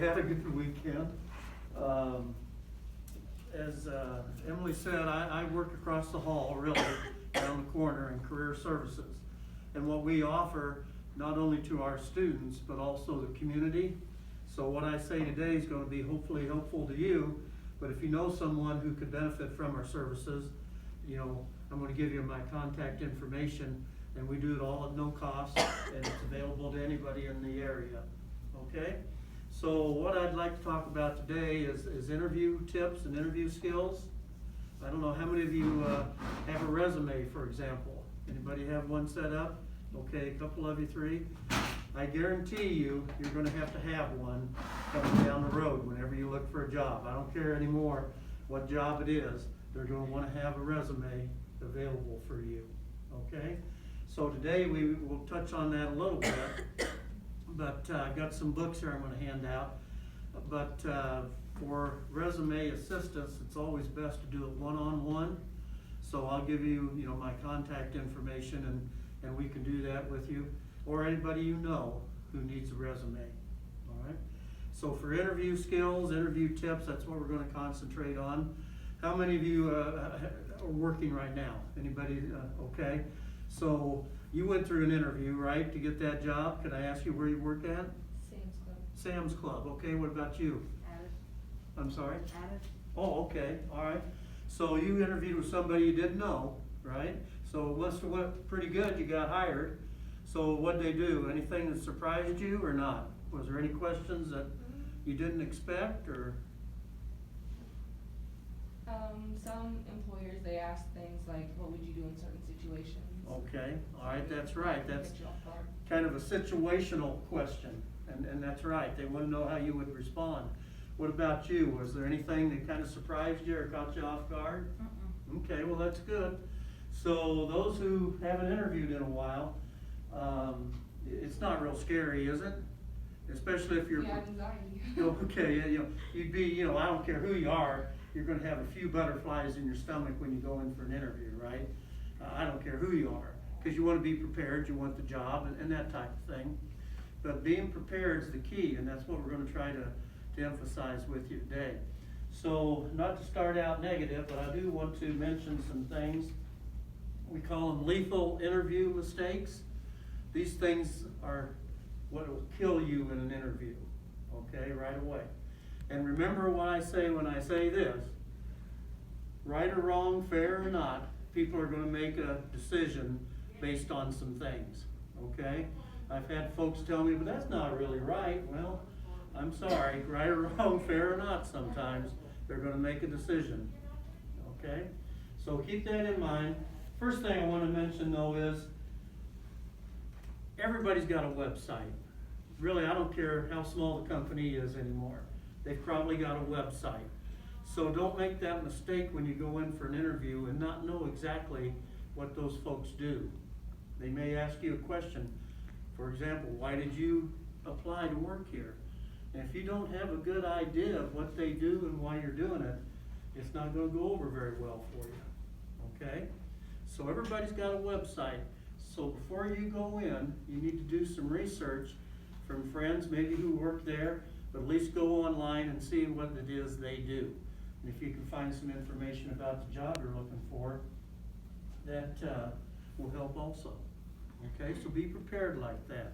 Had a good weekend. As Emily said, I work across the hall, really, down the corner in Career Services. And what we offer, not only to our students, but also the community. So what I say today is gonna be hopefully helpful to you, but if you know someone who could benefit from our services, you know, I'm gonna give you my contact information, and we do it all at no cost, and it's available to anybody in the area, okay? So what I'd like to talk about today is interview tips and interview skills. I don't know how many of you have a resume, for example. Anybody have one set up? Okay, a couple of you, three. I guarantee you're gonna have one coming down the road whenever you look for a job. I don't care anymore what job it is, they're gonna wanna have a resume available for you, okay? So today we will touch on that a little bit. But I've got some books here I'm going to hand out. But for resume assistance, it's always best to do it one-on-one. So I'll give you, my contact information, and we can do that with you, or anybody you know who needs a resume. All right. So for interview skills, interview tips, that's what we're going to concentrate on. How many of you are working right now? Anybody? Okay. So you went through an interview, right, to get that job. Can I ask you where you work at? Sam's Club. Sam's Club. Okay, what about you? Added. I'm sorry? Added. Oh, okay, all right. So you interviewed with somebody you didn't know, right? So it must have went pretty good, you got hired. So what'd they do? Anything that surprised you or not? Was there any questions that you didn't expect, or? Some employers, they ask things like, what would you do in certain situations? Okay, all right, that's right. That's Catch you off guard. kind of a situational question, and that's right. They want to know how you would respond. What about you? Was there anything that kind of surprised you or caught you off guard? Okay, well, that's good. So those who haven't interviewed in a while, it's not real scary, is it? Especially if you're... Yeah, anxiety. Okay, you'd be, I don't care who you are, you're gonna have a few butterflies in your stomach when you go in for an interview, right? I don't care who you are, because you want to be prepared, you want the job, and that type of thing. But being prepared is the key, and that's what we're going to try to emphasize with you today. So, not to start out negative, but I do want to mention some things. We call them lethal interview mistakes. These things are what will kill you in an interview, okay, right away. And remember what I say when I say this, right or wrong, fair or not, people are going to make a decision based on some things, okay? I've had folks tell me, but that's not really right. Well, I'm sorry, right or wrong, fair or not, sometimes they're going to make a decision, okay? So keep that in mind. First thing I want to mention, though, is everybody's got a website. Really, I don't care how small the company is anymore. They've probably got a website. So don't make that mistake when you go in for an interview and not know exactly what those folks do. They may ask you a question. For example, why did you apply to work here? And if you don't have a good idea of what they do and why you're doing it, it's not going to go over very well for you. Okay? So everybody's got a website. So before you go in, you need to do some research from friends maybe who work there, but at least go online and see what it is they do. And if you can find some information about the job you're looking for, that will help also. Okay, so be prepared like that.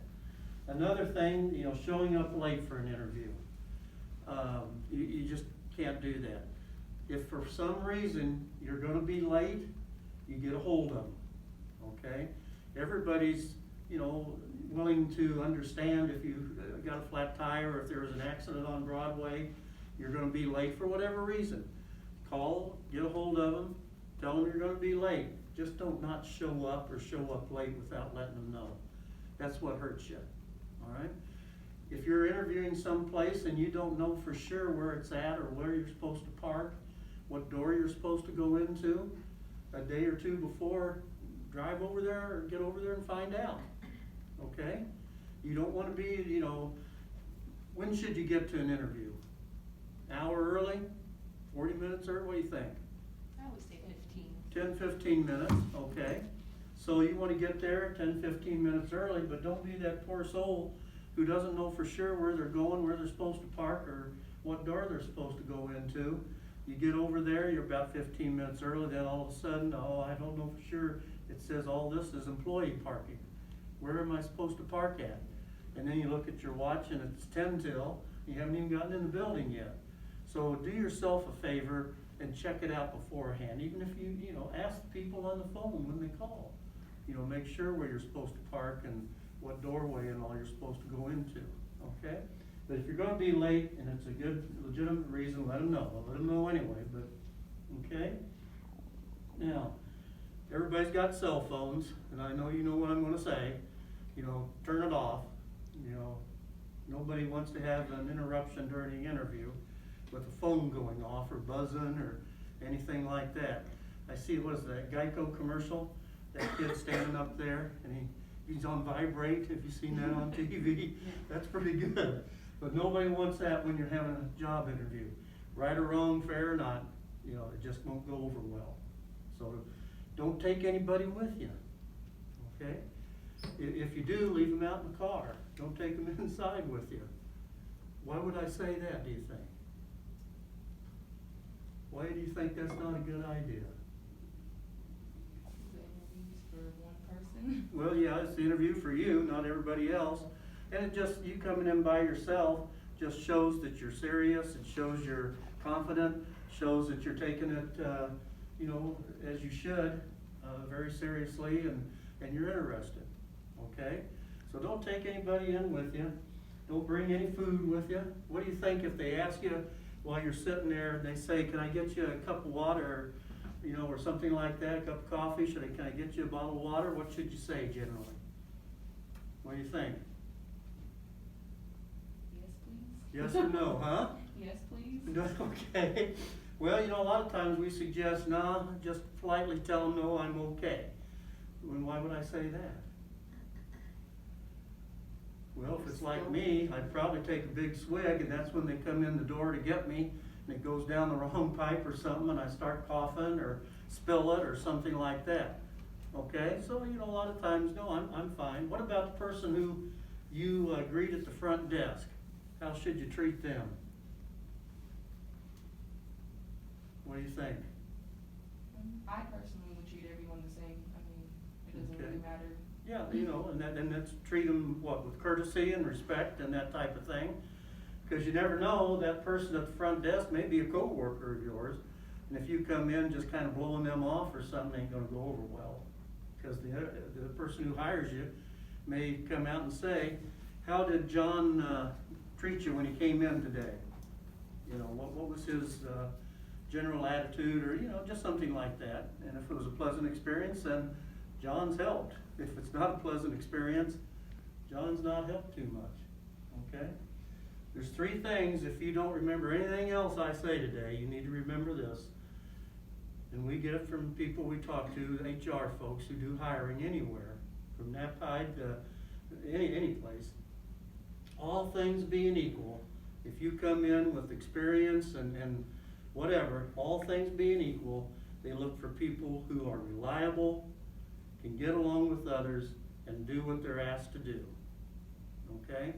Another thing, showing up late for an interview. You just can't do that. If for some reason you're going to be late, you get a hold of them. Okay, everybody's willing to understand if you got a flat tire or if there was an accident on Broadway, you're going to be late for whatever reason. Call, get a hold of them, tell them you're going to be late. Just don't not show up or show up late without letting them know. That's what hurts you, all right? If you're interviewing someplace and you don't know for sure where it's at or where you're supposed to park, what door you're supposed to go into, a day or two before, drive over there or get over there and find out, okay? You don't want to be, when should you get to an interview? An hour early? 40 minutes early? What do you think? I always say 10, 15. 15 minutes, okay. So you want to get there 10, 15 minutes early, but don't be that poor soul who doesn't know for sure where they're going, where they're supposed to park, or what door they're supposed to go into. You get over there, you're about 15 minutes early, then all of a sudden, oh, I don't know for sure, it says all this is employee parking. Where am I supposed to park at? And then you look at your watch and it's 10 till, you haven't even gotten in the building yet. So do yourself a favor and check it out beforehand, even if you ask people on the phone when they call. Make sure where you're supposed to park and what doorway and all you're supposed to go into, okay? But if you're gonna be late and it's a good, legitimate reason, let them know. Well, let them know anyway, but, okay? Now, everybody's got cell phones, and I know you know what I'm gonna say. Turn it off. Nobody wants to have an interruption during the interview with a phone going off or buzzing or anything like that. I see, what is that, Geico commercial? That kid standing up there and he's on vibrate. Have you seen that on TV? That's pretty good. But nobody wants that when you're having a job interview. Right or wrong, fair or not, it just won't go over well. So don't take anybody with you, okay? If you do, leave them out in the car. Don't take them inside with you. Why would I say that, do you think? Why do you think that's not a good idea? The interviews for one person. Well, yeah, it's the interview for you, not everybody else. And it just, you coming in by yourself just shows that you're serious, it shows you're confident, shows that you're taking it, as you should, very seriously, and you're interested, okay? So don't take anybody in with you. Don't bring any food with you. What do you think if they ask you while you're sitting there and they say, can I get you a cup of water, or something like that, a cup of coffee, can I get you a bottle of water? What should you say generally? What do you think? Yes, please. Yes or no, huh? Yes, please. No, okay. Well, a lot of times we suggest, nah, just politely tell them, no, I'm okay. And why would I say that? Well, if it's like me, I'd probably take a big swig, and that's when they come in the door to get me, and it goes down the wrong pipe or something, and I start coughing or spill it or something like that. Okay, so a lot of times, no, I'm fine. What about the person who you greet at the front desk? How should you treat them? What do you think? I personally would treat everyone the same. I mean, it doesn't Okay. really matter. Yeah, and that's treat them, with courtesy and respect and that type of thing. Because you never know, that person at the front desk may be a coworker of yours. And if you come in just kind of blowing them off or something, ain't gonna go over well. Because the person who hires you may come out and say, how did John treat you when he came in today? What was his general attitude, or just something like that. And if it was a pleasant experience, then John's helped. If it's not a pleasant experience, John's not helped too much, okay? There's 3 things, if you don't remember anything else I say today, you need to remember this. And we get it from people we talk to, HR folks who do hiring anywhere, from NAPTIDE to any place. All things being equal, if you come in with experience and whatever, all things being equal, they look for people who are reliable, can get along with others, and do what they're asked to do. Okay?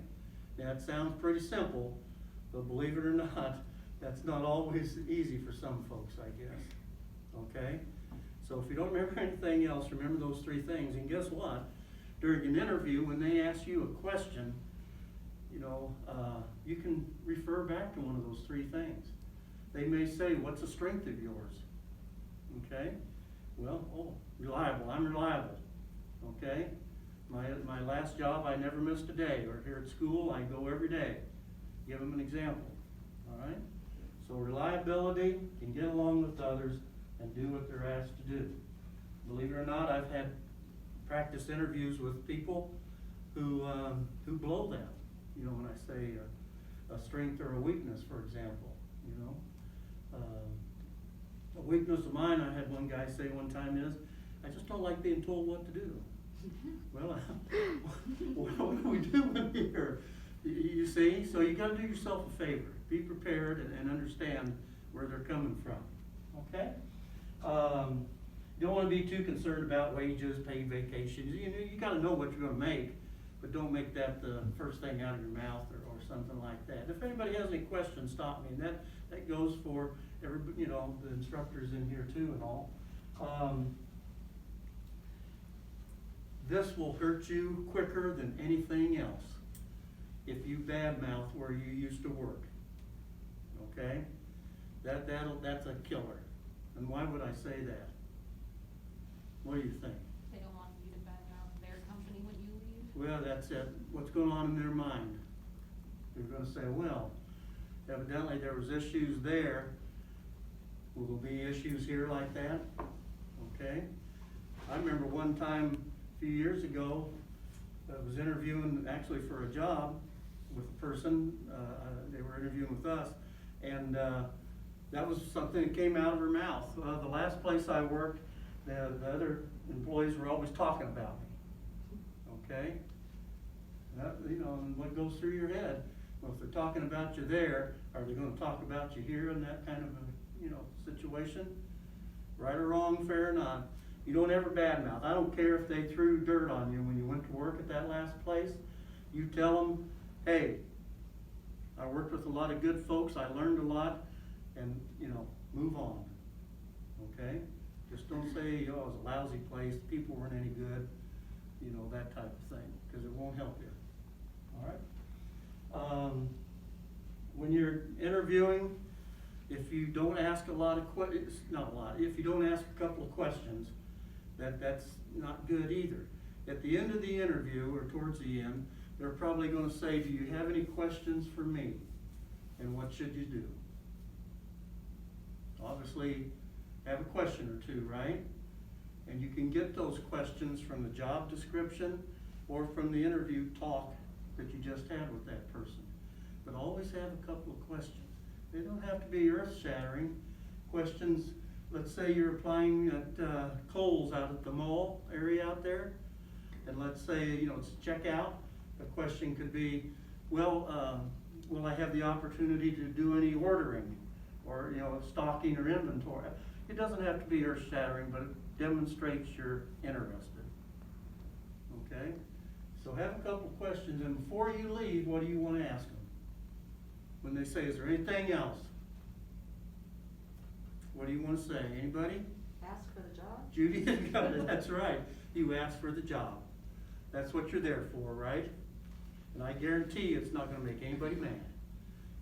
Now, it sounds pretty simple, but believe it or not, that's not always easy for some folks, I guess. Okay? So if you don't remember anything else, remember those 3 things. And guess what? During an interview, when they ask you a question, you can refer back to one of those 3 things. They may say, what's a strength of yours? Okay? Well, reliable. I'm reliable. Okay? My last job, I never missed a day. Or here at school, I go every day. Give them an example. All right? So reliability, can get along with others, and do what they're asked to do. Believe it or not, I've had practice interviews with people who blow that. When I say a strength or a weakness, for example. A weakness of mine, I had one guy say one time is, I just don't like being told what to do. Well, what are we doing here? You see, so you gotta do yourself a favor. Be prepared and understand where they're coming from, okay? You don't wanna be too concerned about wages, paid vacations. You gotta know what you're gonna make. but don't make that the first thing out of your mouth or something like that. If anybody has any questions, stop me, and that goes for everybody, the instructors in here too and all. This will hurt you quicker than anything else if you badmouth where you used to work. Okay? That's a killer. And why would I say that? What do you think? They don't want you to badmouth their company when you leave? Well, that's it. What's going on in their mind? They're gonna say, well, evidently there was issues there. Will there be issues here like that? Okay? I remember one time a few years ago, I was interviewing actually for a job with a person, they were interviewing with us, and that was something that came out of her mouth. The last place I worked, the other employees were always talking about me, okay? And what goes through your head? Well, if they're talking about you there, are they gonna talk about you here in that kind of a, situation? Right or wrong, fair or not, you don't ever badmouth. I don't care if they threw dirt on you when you went to work at that last place. You tell them, hey, I worked with a lot of good folks, I learned a lot, and, move on, okay? Just don't say, it was a lousy place, people weren't any good, that type of thing, because it won't help you, all right? When you're interviewing, if you don't ask a lot of if you don't ask a couple of questions, that's not good either. At the end of the interview, or towards the end, they're probably gonna say, do you have any questions for me? And what should you do? Obviously, have a question or two, right? And you can get those questions from the job description or from the interview talk that you just had with that person. But always have a couple of questions. They don't have to be earth-shattering questions. Let's say you're applying at Kohl's out at the mall area out there, and let's say, it's checkout. A question could be, well, will I have the opportunity to do any ordering or, stocking or inventory? It doesn't have to be earth-shattering, but it demonstrates you're interested. Okay? So have a couple questions, and before you leave, what do you want to ask them? When they say, is there anything else? What do you want to say? Anybody? Ask for the job? Judy, that's right. You ask for the job. That's what you're there for, right? And I guarantee it's not gonna make anybody mad.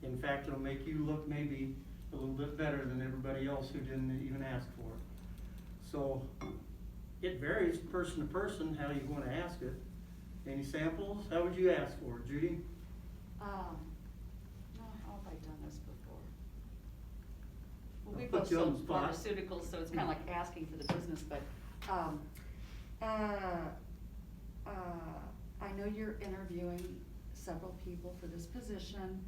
In fact, it'll make you look maybe a little bit better than everybody else who didn't even ask for it. So, it varies person to person how you wanna ask it. Any samples? How would you ask for it, Judy? No, how have I done this before? Well, I'll we put both you on sold the spot. pharmaceuticals, so it's kinda like asking for the business, but, I know you're interviewing several people for this position,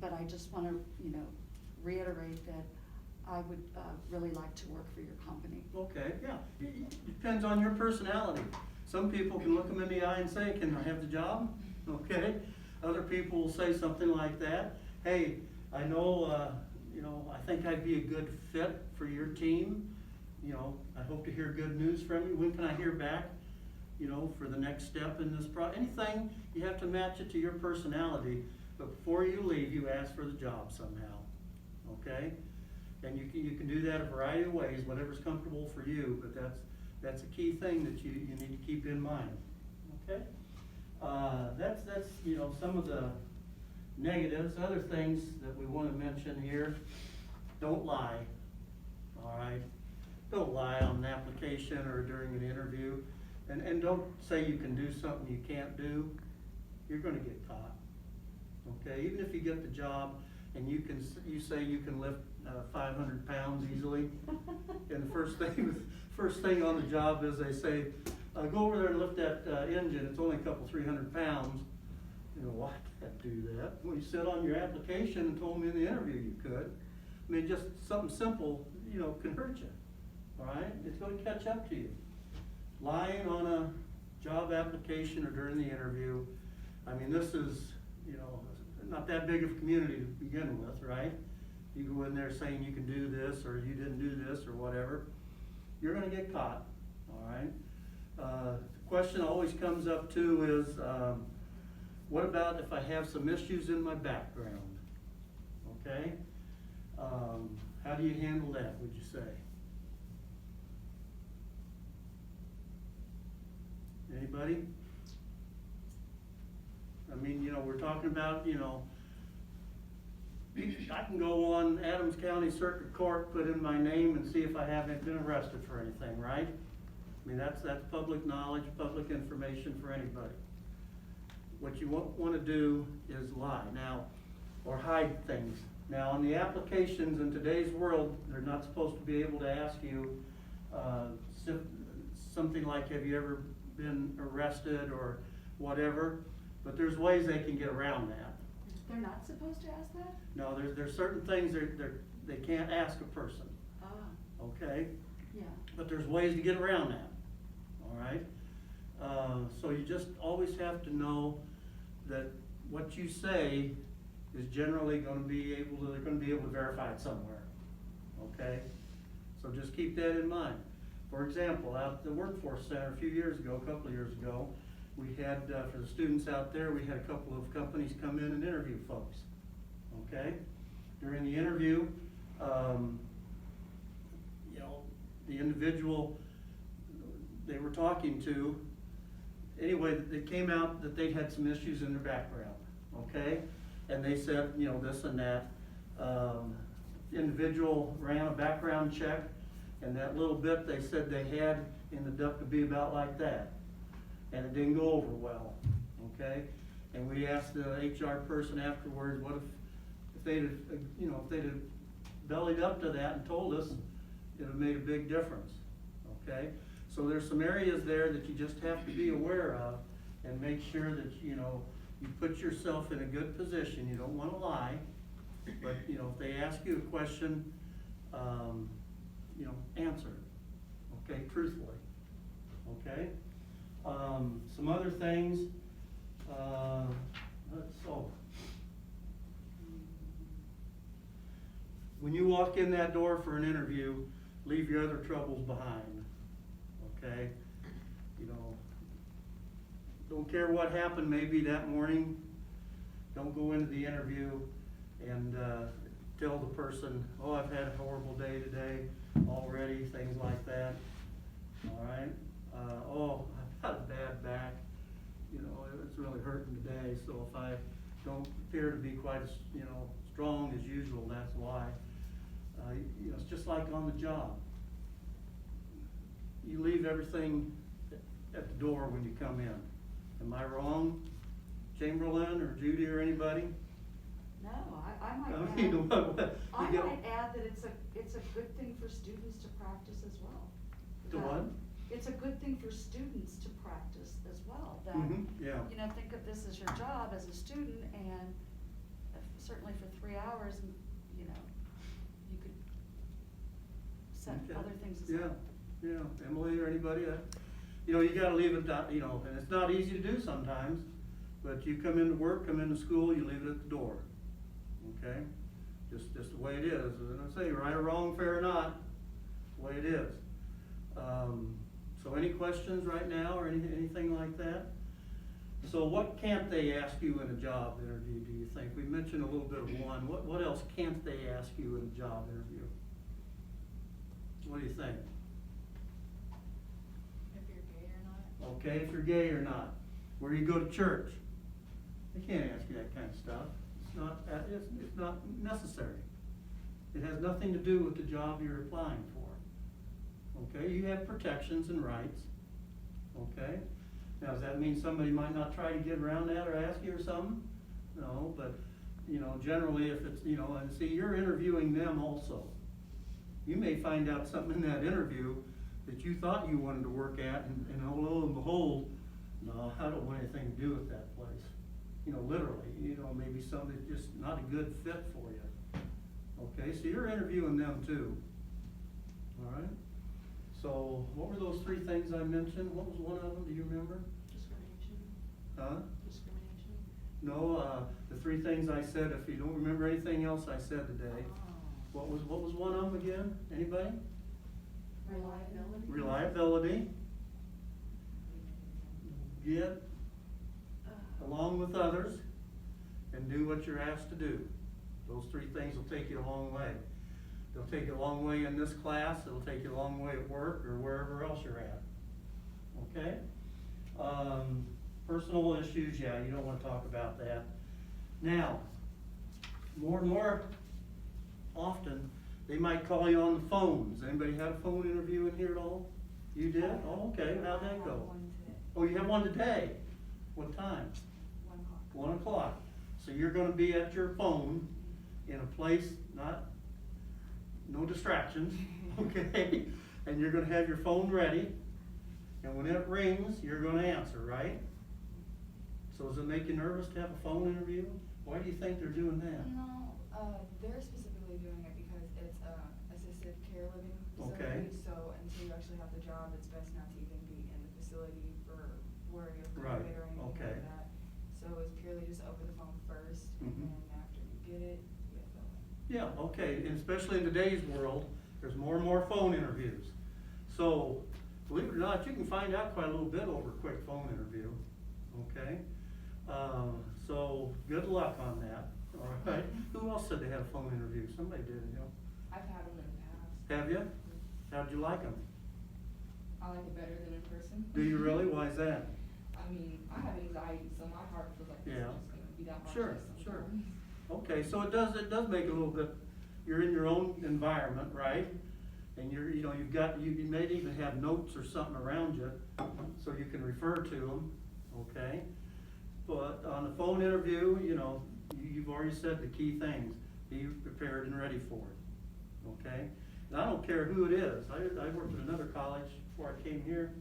but I just wanna, reiterate that I would, really like to work for your company. Okay, yeah. It depends on your personality. Some people can look them in the eye and say, can I have the job? Okay. Other people will say something like that. Hey, I know, I think I'd be a good fit for your team. I hope to hear good news from you. When can I hear back, for the next step in this anything, you have to match it to your personality. But before you leave, you ask for the job somehow, okay? And you can do that a variety of ways, whatever's comfortable for you, but that's a key thing that you need to keep in mind, okay? That's some of the negatives. Other things that we want to mention here, don't lie, all right? Don't lie on an application or during an interview, and don't say you can do something you can't do. You're gonna get caught, okay? Even if you get the job and you say you can lift 500 pounds easily, and the first thing on the job is they say, go over there and lift that engine, it's only a couple 300 pounds. Well, I can't do that. Well, you said on your application and told me in the interview you could. I mean, just something simple, can hurt you, all right? It's gonna catch up to you. Lying on a job application or during the interview, I mean, this is, not that big of a community to begin with, right? You go in there saying you can do this, or you didn't do this, or whatever, you're gonna get caught, all right? The question always comes up too is, what about if I have some issues in my background? Okay? How do you handle that, would you say? Anybody? I mean, we're talking about, I can go on Adams County Circuit Court, put in my name and see if I haven't been arrested for anything, right? I mean, that's public knowledge, public information for anybody. What you won't wanna do is lie now, or hide things. Now, on the applications in today's world, they're not supposed to be able to ask you, something like, have you ever been arrested or whatever, but there's ways they can get around that. They're not supposed to ask that? No, there's certain things they can't ask a person, Ah, okay? yeah. But there's ways to get around that, all right? So you just always have to know that what you say is generally they're gonna be able to verify it somewhere, okay? So just keep that in mind. For example, out at the Workforce Center a couple of years ago, we had, for the students out there, we had a couple of companies come in and interview folks, okay? During the interview, the individual they were talking to, anyway, it came out that they'd had some issues in their background, okay? And they said, this and that. The individual ran a background check, and that little bit they said they had ended up to be about like that. And it didn't go over well, okay? And we asked the HR person afterwards, what if they'd have bellied up to that and told us, it would have made a big difference, okay? So there's some areas there that you just have to be aware of and make sure that, you put yourself in a good position. You don't wanna lie, but, if they ask you a question, answer, okay, truthfully, okay? Some other things, when you walk in that door for an interview, leave your other troubles behind, okay? Don't care what happened maybe that morning, don't go into the interview and tell the person, oh, I've had a horrible day today already, things like that, all right? Oh, I've got a bad back, it's really hurting today, so if I don't appear to be quite as, strong as usual, that's why. It's just like on the job. You leave everything at the door when you come in. Am I wrong, Chamberlain or Judy or anybody? No, I might I add. mean, what? I You get- might add that it's a good thing for students to practice as well. To what? It's a good thing for students to practice as well, that, Yeah. think of this as your job as a student, and certainly for 3 hours, you could set Okay. other things aside. Yeah, Emily or anybody, you gotta leave it, and it's not easy to do sometimes, but you come into work, come into school, you leave it at the door, okay? Just the way it is, and I say, right or wrong, fair or not, the way it is. So any questions right now, or anything like that? So what can't they ask you in a job interview, do you think? We mentioned a little bit of one, what else can't they ask you in a job interview? What do you think? If you're gay or not. Okay, if you're gay or not, where you go to church. They can't ask you that kind of stuff. It's not necessary. It has nothing to do with the job you're applying for. Okay, you have protections and rights. Okay, now does that mean somebody might not try to get around that or ask you or something? No, but, generally if it's, and see, you're interviewing them also. You may find out something in that interview that you thought you wanted to work at, and lo and behold, no, I don't want anything to do with that place. Literally, maybe something that's just not a good fit for you. Okay, so you're interviewing them too. All right? So what were those 3 things I mentioned? What was one of them? Do you remember? Discrimination. Huh? Discrimination. No, the 3 things I said, if you don't remember anything else I said today, what was one of them again? Anybody? Reliability. Reliability. get along with others, and do what you're asked to do. Those three things will take you a long way. They'll take you a long way in this class, it'll take you a long way at work or wherever else you're at. Okay? Personal issues, yeah, you don't wanna talk about that. Now, more and more often, they might call you on the phones. Anybody had a phone interview in here at all? You did? Oh, okay, how'd that go? Oh, you have one today? What time? 1 o'clock. 1 o'clock. So you're gonna be at your phone in a place, no distractions, okay? And you're gonna have your phone ready, and when it rings, you're gonna answer, right? So does it make you nervous to have a phone interview? Why do you think they're doing that? No, they're specifically doing it because it's assisted care living Okay. facility, so until you actually have the job, it's best not to even be in the facility for worry of Right, COVID or anything okay. like that. So it's purely just over the phone first, and Mhm. then after you get it, you have to. Yeah, okay, and especially in today's world, there's more and more phone interviews. So, believe it or not, you can find out quite a little bit over a quick phone interview, okay? So, good luck on that, all right? Who else said they had a phone interview? Somebody did, you know? I've had them in the past. Have you? How'd you like them? I like it better than in person. Do you really? Why is that? I mean, I have anxiety, so my heart feels like it's Yeah. just gonna be that much. Sure, sure. Okay, so it does make a little bit, you're in your own environment, right? And you may even have notes or something around you, so you can refer to them, okay? But on the phone interview, you've already said the key things, be prepared and ready for it, okay? And I don't care who it is, I worked at another college before I came here.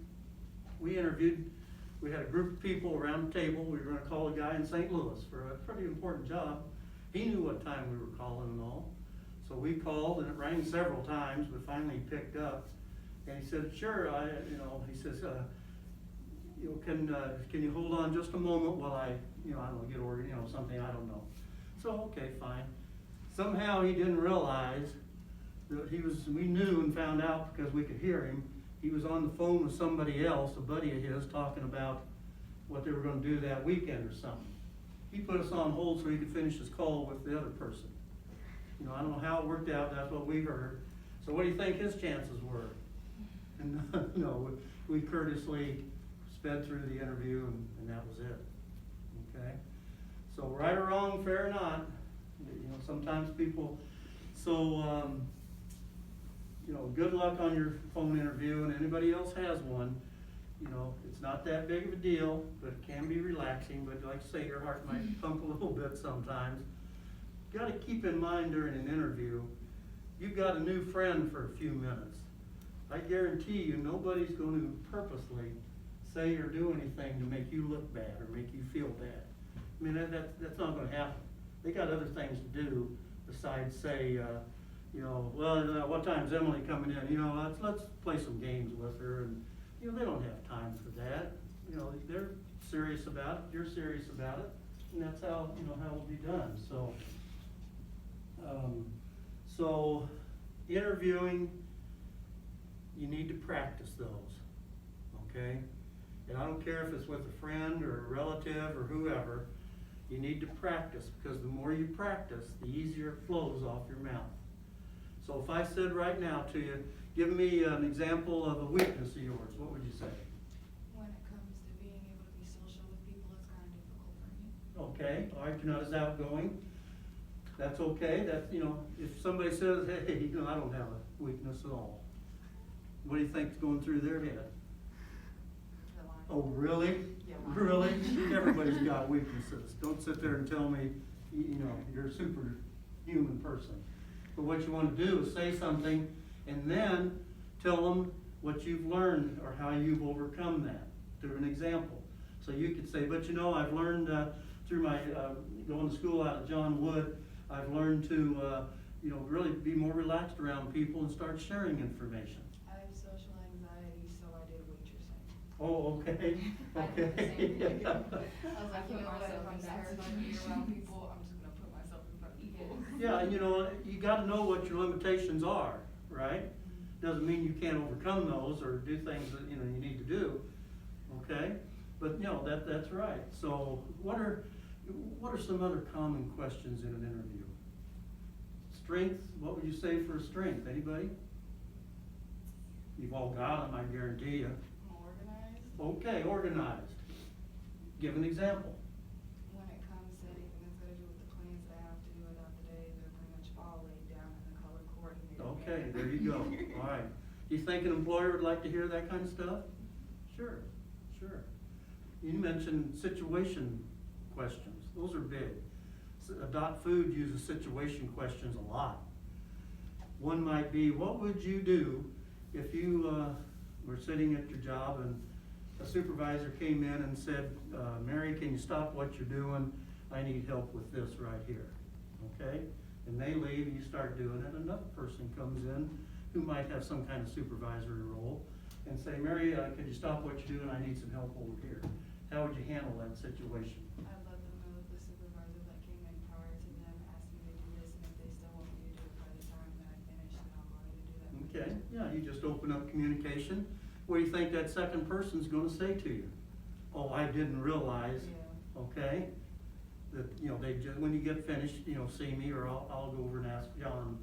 We had a group of people around the table, we were gonna call a guy in St. Louis for a pretty important job. He knew what time we were calling and all. So we called and it rang several times, but finally he picked up. And he said, sure, he says, can you hold on just a moment while I don't know, get ordered, something, I don't know. So, okay, fine. Somehow he didn't realize that we knew and found out because we could hear him. He was on the phone with somebody else, a buddy of his, talking about what they were gonna do that weekend or something. He put us on hold so he could finish his call with the other person. I don't know how it worked out, that's what we heard. So what do you think his chances were? And we courteously sped through the interview and that was it, okay? So right or wrong, fair or not, sometimes people, good luck on your phone interview, and anybody else has one. It's not that big of a deal, but it can be relaxing, but like I say, your heart might pump a little bit sometimes. You gotta keep in mind during an interview, you've got a new friend for a few minutes. I guarantee you, nobody's gonna purposely say or do anything to make you look bad or make you feel bad. I mean, that's not gonna happen. They got other things to do besides say, what time's Emily coming in? Let's play some games with her, and, they don't have time for that. They're serious about it, you're serious about it, and that's how it'll be done, so interviewing, you need to practice those, okay? And I don't care if it's with a friend or a relative or whoever, you need to practice, because the more you practice, the easier it flows off your mouth. So if I said right now to you, give me an example of a weakness of yours, what would you say? When it comes to being able to be social with people, it's kind of difficult for me. Okay, all right, you're not as outgoing. That's okay, if somebody says, hey, I don't have a weakness at all. What do you think's going through their head? The line. Oh, really? Yeah. Really? Everybody's got weaknesses. Don't sit there and tell me, you're a superhuman person. But what you want to do is say something and then tell them what you've learned or how you've overcome that through an example. So you could say, but I've learned through my going to school out at John Wood, I've learned to really be more relaxed around people and start sharing information. I have social anxiety, so I did waitressing. Oh, okay, I did the same thing. I was like, I put myself if I'm in that terrified of being around people, I'm just gonna put myself in front of people. Yeah, and you gotta know what your limitations are, right? Doesn't mean you can't overcome those or do things that, you need to do, okay? But, you know, that's right. So what are some other common questions in an interview? Strength, what would you say for strength? Anybody? You've all got them, I guarantee you. Organized. Okay, organized. Give an example. When it comes to anything that's got to do with the plans that I have to do throughout the day, they're pretty much all laid down in the color coordinated. Okay, there you go. All right. Do you think an employer would like to hear that kind of stuff? Sure, sure. You mentioned situation questions. Those are big. Adopt Food uses situation questions a lot. One might be, what would you do if you were sitting at your job and a supervisor came in and said, Mary, can you stop what you're doing? I need help with this right here. Okay? And they leave and you start doing it. Another person comes in who might have some kind of supervisory role and say, Mary, could you stop what you're doing? I need some help over here. How would you handle that situation? I'd let them know that the supervisor that came in prior to them asked me to do this, and if they still want me to do it by the time that I finish, then I'll go ahead and do that. Okay, yeah, you just open up communication. What do you think that second person's gonna say to you? Oh, I didn't realize, Yeah. okay? That, you know, they just, when you get finished, you know, see me, or I'll go over and ask John,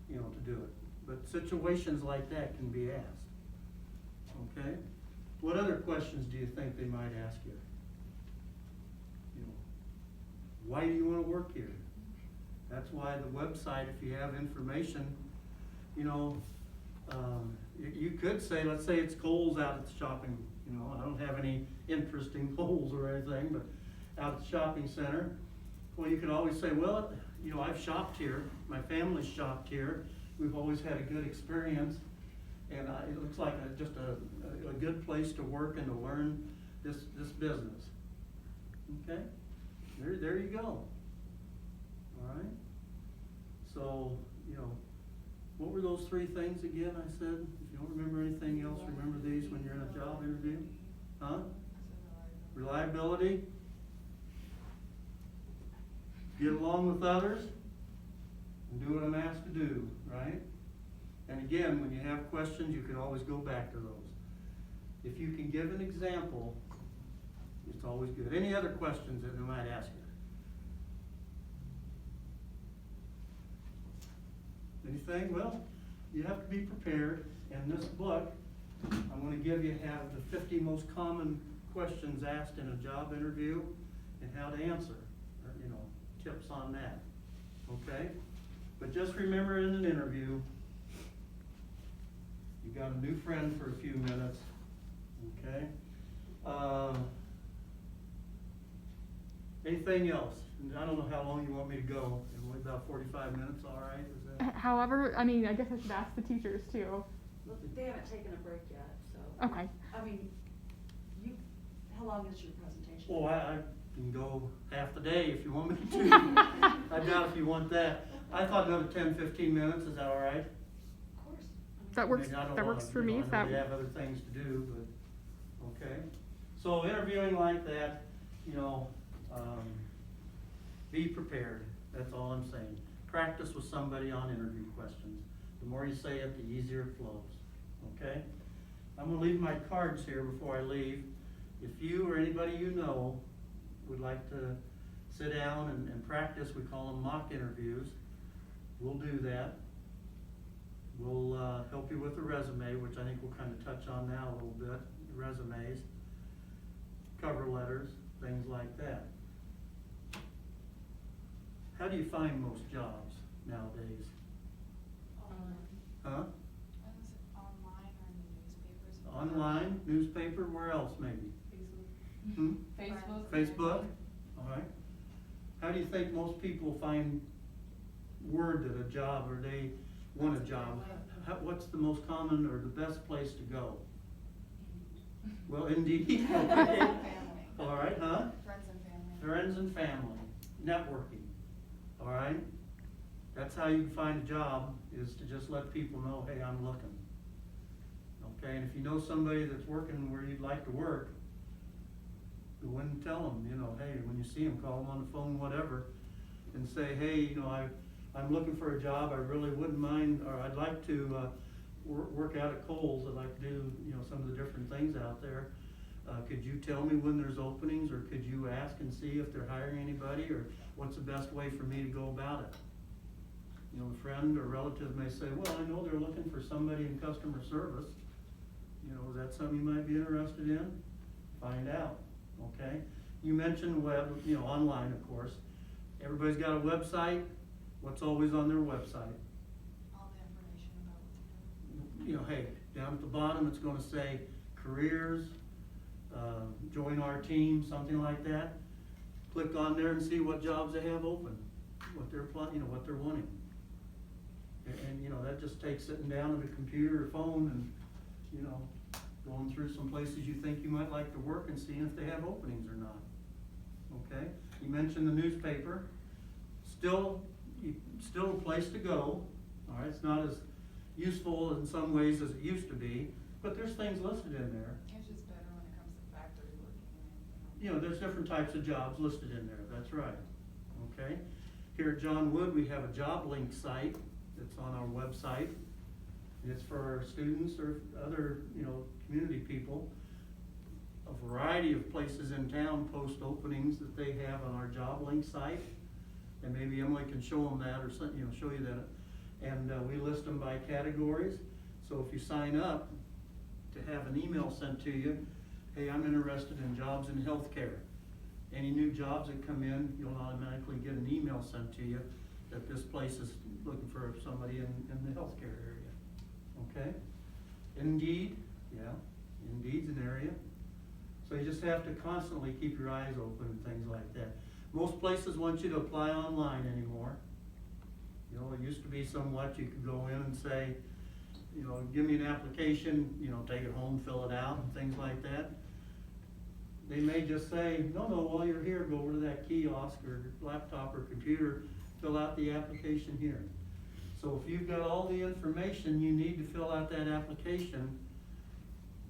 you know, to do it. But situations like that can be asked, okay? What other questions do you think they might ask you? You know, why do you wanna work here? That's why the website, if you have information, you know, you could say, let's say it's Kohl's out at the shopping, you know, I don't have any interest in Kohl's or anything, but out at the shopping center, well, you could always say, well, you know, I've shopped here, my family's shopped here, we've always had a good experience, and it looks like just a good place to work and to learn this business. Okay? There you go. All right? So, you know, what were those three things again I said? If you don't remember anything else, remember these when you're in a job interview? Huh? Reliability. Get along with others. And do what I'm asked to do, right? And again, when you have questions, you can always go back to those. If you can give an example, it's always good. Any other questions that they might ask you? Anything? Well, you have to be prepared. And this book, I'm going to give you have the 50 most common questions asked in a job interview and how to answer, or, you know, tips on that. Okay? But just remember, in an interview, you got a new friend for a few minutes. Okay? Anything else? I don't know how long you want me to go. About 45 minutes, all right? Is that? However, I mean, I guess I should ask the teachers too. Well, they haven't taken a break yet, so. Okay. I mean, how long is your presentation? Well, I can go half the day if you want me to. I doubt if you want that. I thought another 10, 15 minutes. Is that all right? Of course. That works. I mean, I don't That wanna, works for you know, me. I If know that. we have other things to do, but, okay. So interviewing like that, you know, be prepared. That's all I'm saying. Practice with somebody on interview questions. The more you say it, the easier it flows, okay? I'm gonna leave my cards here before I leave. If you or anybody you know would like to sit down and practice, we call them mock interviews, we'll do that. We'll help you with the resume, which I think we'll kind of touch on now a little bit, resumes, cover letters, things like that. How do you find most jobs nowadays? Huh? I was online or in the newspapers. Online, newspaper, where else maybe? Hmm? Facebook. Facebook? All right. How do you think most people find word that a job, or they want a job? What's the most common or the best place to go? Well, Indeed. Friends and family. All right, huh? Friends and family. Friends and family, networking, all right? That's how you can find a job, is to just let people know, hey, I'm looking. Okay, and if you know somebody that's working where you'd like to work, go in and tell them, you know, hey, when you see them, call them on the phone, whatever, and say, hey, you know, I'm looking for a job, I really wouldn't mind, or I'd like to work out at Kohl's, I'd like to do, you know, some of the different things out there. Could you tell me when there's openings, or could you ask and see if they're hiring anybody, or what's the best way for me to go about it? You know, a friend or relative may say, well, I know they're looking for somebody in customer service. You know, is that something you might be interested in? Find out, okay? You mentioned web, you know, online, of course. Everybody's got a website. What's always on their website? All the information about what to do. You know, hey, down at the bottom, it's gonna say careers, join our team, something like that. Click on there and see what jobs they have open, what they're you know, what they're wanting. And, you know, that just takes sitting down at a computer or phone and, you know, going through some places you think you might like to work and seeing if they have openings or not. Okay? You mentioned the newspaper. Still a place to go. All right, it's not as useful in some ways as it used to be, but there's things listed in there. It's just better when it comes to factory working and, You know, there's different types of jobs listed in there, that's right. Okay? Here at John Wood, we have a job link site that's on our website. It's for our students or other, you know, community people. A variety of places in town post openings that they have on our job link site. And maybe Emily can show them that or you know, show you that. And we list them by categories. So if you sign up to have an email sent to you, hey, I'm interested in jobs in healthcare. Any new jobs that come in, you'll automatically get an email sent to you that this place is looking for somebody in the healthcare area. Okay? Indeed, yeah, Indeed's an area. So you just have to constantly keep your eyes open and things like that. Most places want you to apply online anymore. You know, it used to be somewhat you could go in and say, you know, give me an application, you know, take it home, fill it out and things like that. They may just say, no, while you're here, go over to that kiosk or laptop or computer, fill out the application here. So if you've got all the information you need to fill out that application,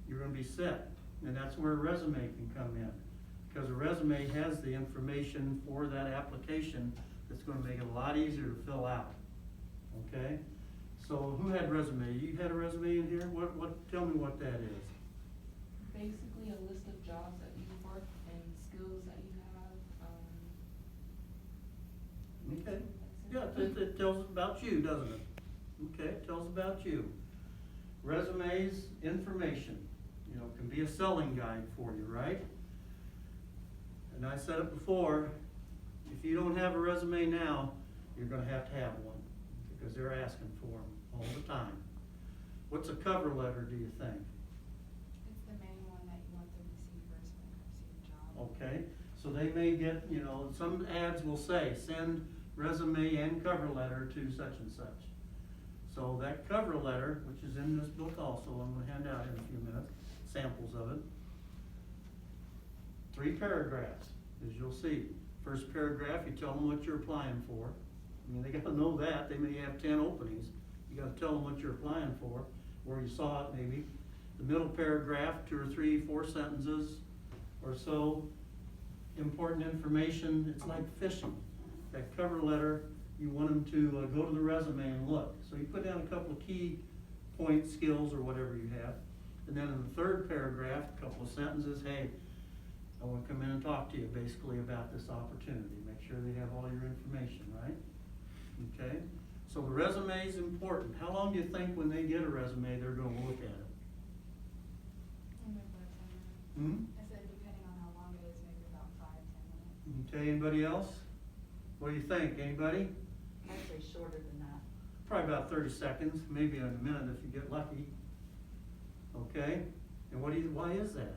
you're gonna be set. And that's where a resume can come in. Because a resume has the information for that application that's gonna make it a lot easier to fill out. Okay? So who had resume? You had a resume in here? Tell me what that is. Basically a list of jobs that you've worked and skills that you have, Okay. that's Yeah, it. it tells about you, doesn't it? Okay, it tells about you. Resumes, information, you know, can be a selling guide for you, right? And I said it before, if you don't have a resume now, you're gonna have one, because they're asking for them all the time. What's a cover letter, do you think? it's the main one that you want them to see first when it comes to your job. Okay, so they may get, you know, some ads will say, send resume and cover letter to such and such. So that cover letter, which is in this book also, I'm gonna hand out in a few minutes, samples of it. 3 paragraphs, as you'll see. First paragraph, you tell them what you're applying for. I mean, they gotta know that, they may have 10 openings. You gotta tell them what you're applying for, where you saw it maybe. The middle paragraph, 2 or 3, 4 sentences or so. Important information, it's like fishing. That cover letter, you want them to go to the resume and look. So you put down a couple of key points, skills, or whatever you have. And then in the third paragraph, a couple of sentences, hey, I want to come in and talk to you basically about this opportunity. Make sure they have all your information, right? Okay? So the resume is important. How long do you think when they get a resume, they're going to look at it? Maybe about 10 minutes. Hmm? I said depending on how long it is, maybe about 5-10 minutes. Okay, anybody else? What do you think? Anybody? I'd say shorter than that. Probably about 30 seconds, maybe a minute if you get lucky. Okay? And why is that?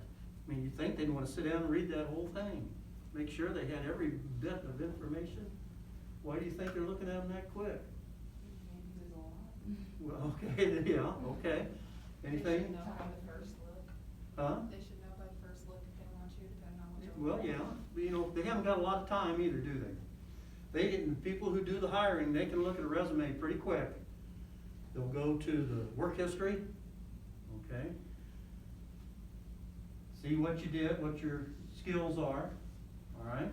I mean, you think they'd want to sit down and read that whole thing, make sure they had every bit of information? Why do you think they're looking at them that quick? Maybe there's a lot. Well, okay, yeah, okay. They Anything? should know by the first look. Huh? They should know by the first look if they want you, depending on what you're. Well, looking yeah, at. but, you know, they haven't got a lot of time either, do they? People who do the hiring, they can look at a resume pretty quick. They'll go to the work history, okay? See what you did, what your skills are, all right?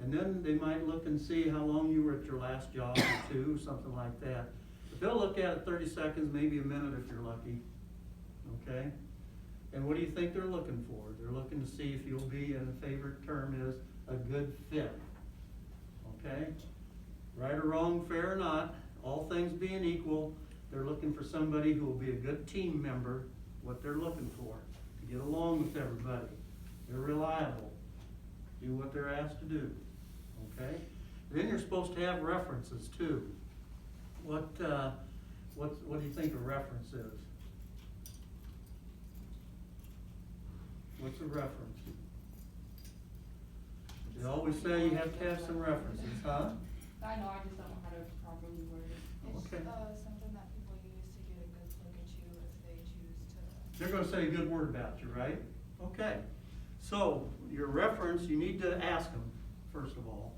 And then they might look and see how long you were at your last job or 2, something like that. But they'll look at it 30 seconds, maybe a minute if you're lucky, okay? And what do you think they're looking for? They're looking to see if you'll be, and the favorite term is, a good fit. Okay? Right or wrong, fair or not, all things being equal, they're looking for somebody who will be a good team member, what they're looking for, to get along with everybody. They're reliable, do what they're asked to do, okay? Then you're supposed to have references too. What do you think a reference is? What's a reference? They always say you have to have some references, huh? I know, I just don't know how to properly word it. It's, Okay. something that people use to get a good look at you if they choose to. They're gonna say a good word about you, right? Okay. So, your reference, you need to ask them, first of all.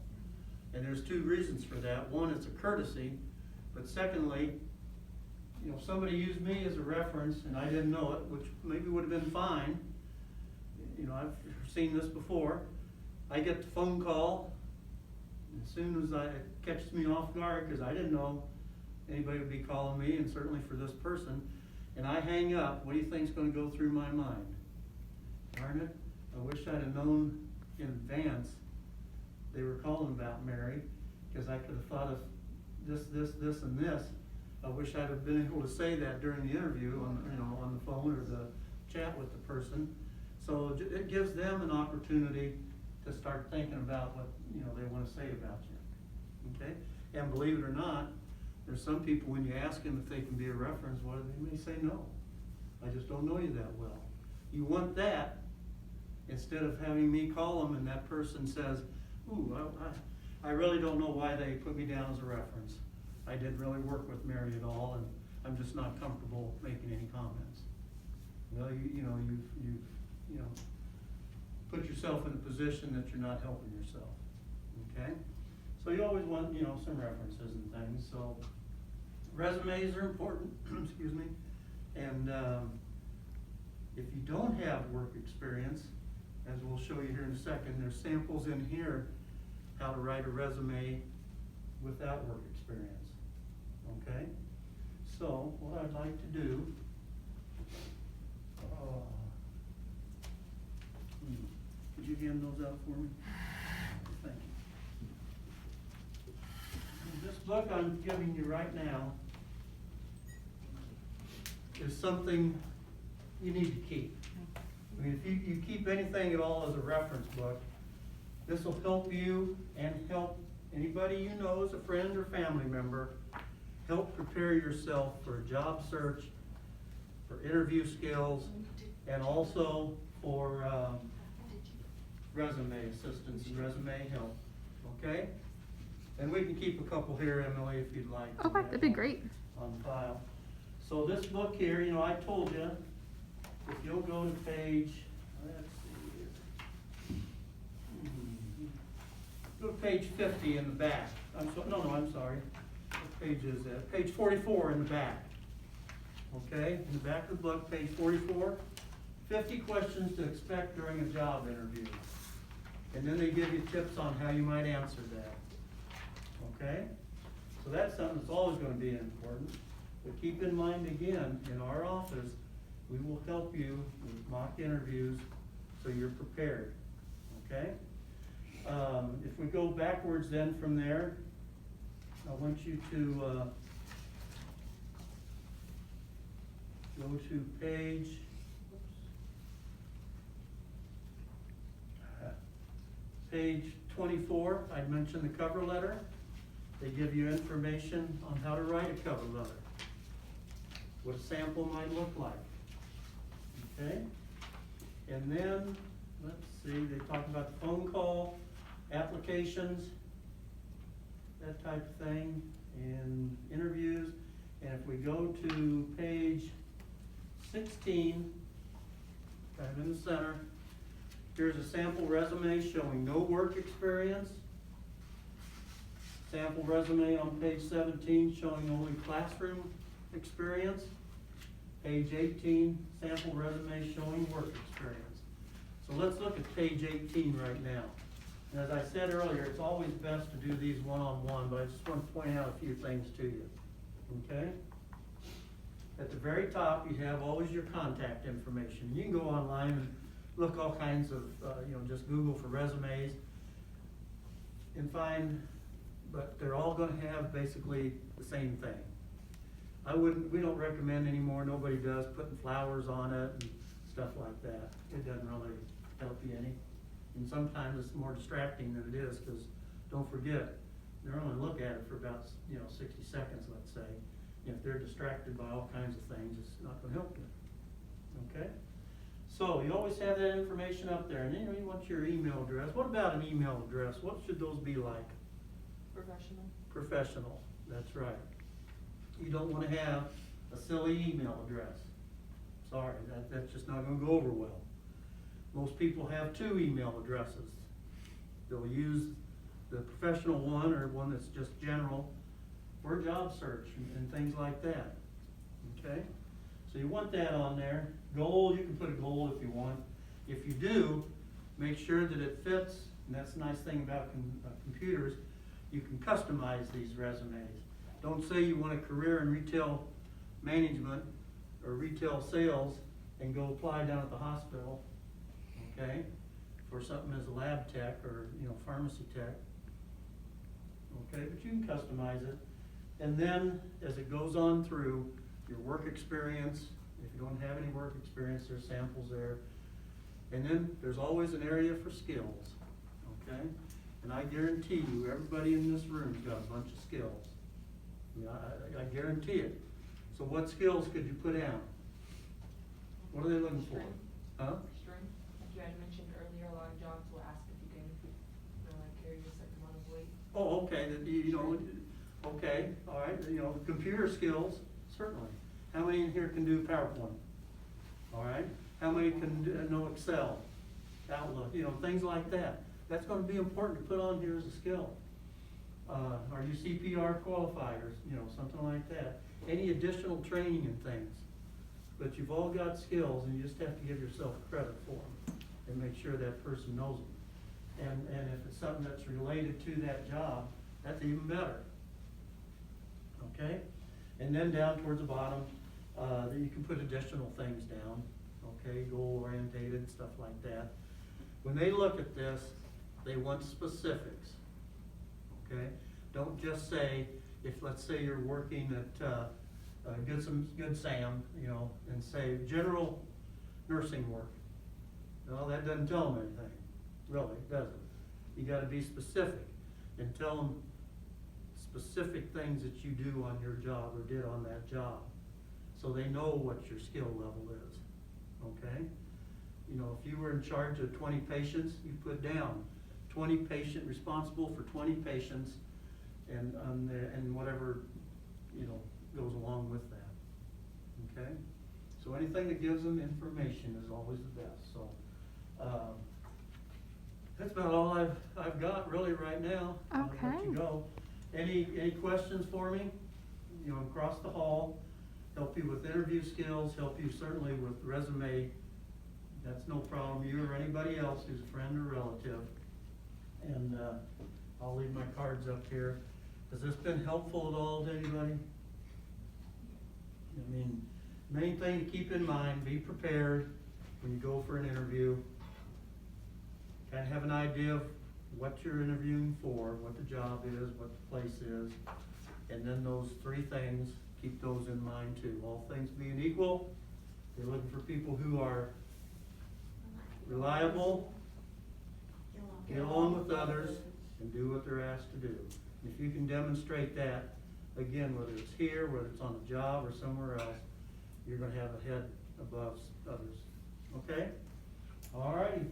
And there's two reasons for that. One, it's a courtesy, but secondly, you know, if somebody used me as a reference and I didn't know it, which maybe would have been fine. You know, I've seen this before. I get the phone call, and as soon as it catches me off guard, because I didn't know anybody would be calling me, and certainly for this person, and I hang up, what do you think's gonna go through my mind? Darn it, I wish I'd have known in advance they were calling about Mary, because I could have thought of this, and this. I wish I'd have been able to say that during the interview on the phone or the chat with the person. So it gives them an opportunity to start thinking about what, they wanna say about you, okay? And believe it or not, there's some people, when you ask them if they can be a reference, they may say no. I just don't know you that well. You want that, instead of having me call them and that person says, ooh, I really don't know why they put me down as a reference. I didn't really work with Mary at all, and I'm just not comfortable making any comments. Well, you've put yourself in a position that you're not helping yourself, okay? So you always want, some references and things, so resumes are important, excuse me. And if you don't have work experience, as we'll show you here in a second, there's samples in here how to write a resume without work experience, okay? So what I'd like to do, could you hand those out for me? Thank you. This book I'm giving you right now is something you need to keep. I mean, if you keep anything at all as a reference book, this will help you and help anybody you know as a friend or family member, help prepare yourself for a job search, for interview skills, and also for resume assistance and resume help, okay? And we can keep a couple here, Emily, if you'd like. Okay, that'd be great. On file. So this book here, I told you, if you'll go to page, let's see here. Go to page 50 in the back. I'm sorry. What page is that? Page 44 in the back. Okay, in the back of the book, page 44. 50 questions to expect during a job interview. And then they give you tips on how you might answer that. Okay? So that's something that's always going to be important. But keep in mind again, in our office, we will help you with mock interviews so you're prepared. Okay? If we go backwards then from there, I want you to go to page 24. I'd mentioned the cover letter. They give you information on how to write a cover letter, what a sample might look like. Okay? And then, let's see, they talk about the phone call, applications, that type of thing, and interviews. And if we go to page 16, kind of in the center, here's a sample resume showing no work experience. Sample resume on page 17 showing only classroom experience. Page 18, sample resume showing work experience. So let's look at page 18 right now. And as I said earlier, it's always best to do these one-on-one, but I just want to point out a few things to you. Okay? at the very top, you have always your contact information. You can go online and look all kinds of, just Google for resumes and find, but they're all gonna have basically the same thing. We don't recommend anymore, nobody does, putting flowers on it and stuff like that. It doesn't really help you any. And sometimes it's more distracting than it is, cause don't forget, they're only look at it for about, 60 seconds, let's say. If they're distracted by all kinds of things, it's not gonna help you, okay? So you always have that information up there, and then you want your email address. What about an email address? What should those be like? Professional. Professional, that's right. You don't wanna have a silly email address. Sorry, that's just not gonna go over well. Most people have 2 email addresses. They'll use the professional one or one that's just general for job search and things like that, okay? So you want that on there. Goal, you can put a goal if you want. If you do, make sure that it fits, and that's the nice thing about computers, you can customize these resumes. Don't say you want a career in retail management or retail sales and go apply down at the hospital, okay? For something as a lab tech or, pharmacy tech. Okay, but you can customize it. And then, as it goes on through, your work experience, if you don't have any work experience, there's samples there. And then, there's always an area for skills, okay? And I guarantee you, everybody in this room's got a bunch of skills. I guarantee it. So what skills could you put down? What are they looking for? Strength. Huh? Strength, like you had mentioned earlier, a lot of jobs will ask if you can, carry a certain amount of weight. Oh, okay, okay, all right, computer skills, certainly. How many in here can do PowerPoint? All right, how many can know Excel, Outlook, things like that. That's gonna be important to put on here as a skill. Are you CPR qualified or, something like that? Any additional training and things. But you've all got skills and you just have to give yourself credit for them and make sure that person knows them. And if it's something that's related to that job, that's even better. Okay? And then down towards the bottom, you can put additional things down, okay, goal-oriented, stuff like that. When they look at this, they want specifics, okay? Don't just say, if let's say you're working at Good Sam, and say general nursing work. Well, that doesn't tell them anything, really, does it? You gotta be specific and tell them specific things that you do on your job or did on that job, so they know what your skill level is, okay? If you were in charge of 20 patients, you put down 20 responsible for 20 patients and whatever, goes along with that, okay? So anything that gives them information is always the best, so, that's about all I've got really right now. I'll let you Okay. go. Any questions for me? Across the hall, help you with interview skills, help you certainly with resume. That's no problem, you or anybody else who's a friend or relative. And, I'll leave my cards up here. Has this been helpful at all to anybody? Main thing to keep in mind, be prepared when you go for an interview. Kind of have an idea of what you're interviewing for, what the job is, what the place is. And then those 3 things, keep those in mind too. All things being equal, they're looking for people who are reliable, get along with others, and do what they're asked to do. If you can demonstrate that, again, whether it's here, whether it's on the job or somewhere else, you're gonna have a head above others, okay? All righty,